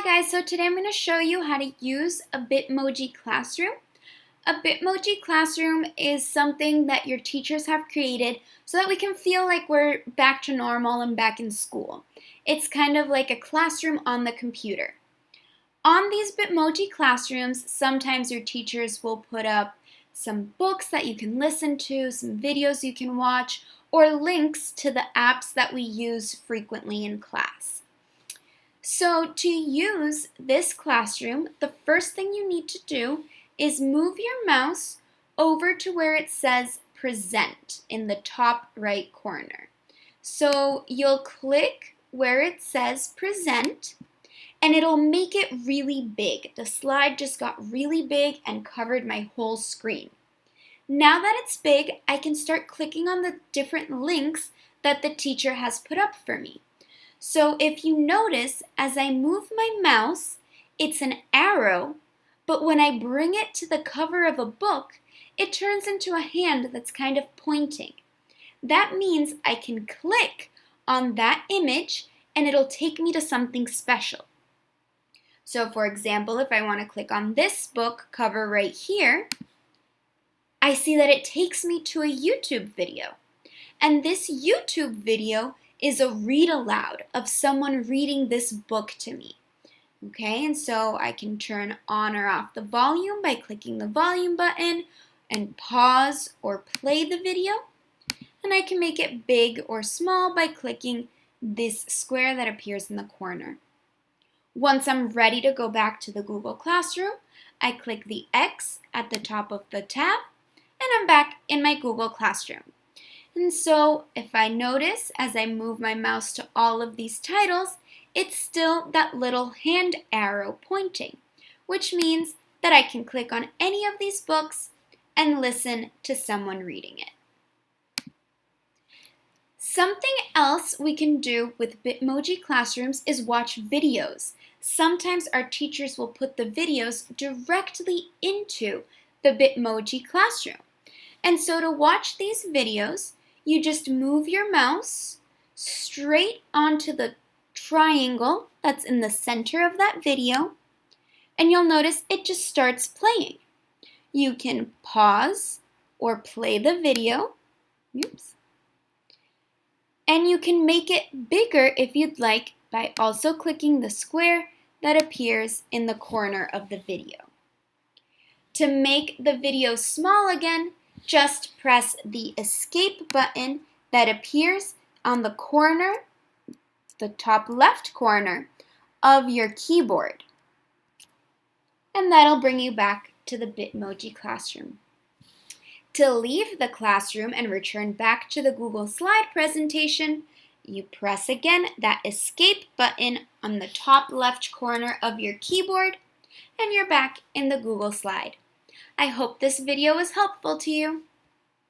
Hi guys, so today I'm going to show you how to use a Bitmoji classroom. A Bitmoji classroom is something that your teachers have created so that we can feel like we're back to normal and back in school. It's kind of like a classroom on the computer. On these Bitmoji classrooms, sometimes your teachers will put up some books that you can listen to, some videos you can watch, or links to the apps that we use frequently in class. So to use this classroom, the first thing you need to do is move your mouse over to where it says Present in the top right corner. So you'll click where it says Present and it'll make it really big. The slide just got really big and covered my whole screen. Now that it's big, I can start clicking on the different links that the teacher has put up for me. So if you notice, as I move my mouse, it's an arrow, but when I bring it to the cover of a book, it turns into a hand that's kind of pointing. That means I can click on that image and it'll take me to something special. So for example, if I want to click on this book cover right here, I see that it takes me to a YouTube video. And this YouTube video is a read aloud of someone reading this book to me. Okay, and so I can turn on or off the volume by clicking the volume button and pause or play the video. And I can make it big or small by clicking this square that appears in the corner. Once I'm ready to go back to the Google Classroom, I click the X at the top of the tab and I'm back in my Google Classroom. And so if I notice as I move my mouse to all of these titles, it's still that little hand arrow pointing, which means that I can click on any of these books and listen to someone reading it. Something else we can do with Bitmoji classrooms is watch videos. Sometimes our teachers will put the videos directly into the Bitmoji classroom. And so to watch these videos, you just move your mouse straight onto the triangle that's in the center of that video, and you'll notice it just starts playing. You can pause or play the video. Oops. And you can make it bigger if you'd like by also clicking the square that appears in the corner of the video. To make the video small again, just press the escape button that appears on the corner, the top left corner of your keyboard. And that'll bring you back to the Bitmoji classroom. To leave the classroom and return back to the Google slide presentation, you press again that escape button on the top left corner of your keyboard, and you're back in the Google slide. I hope this video was helpful to you.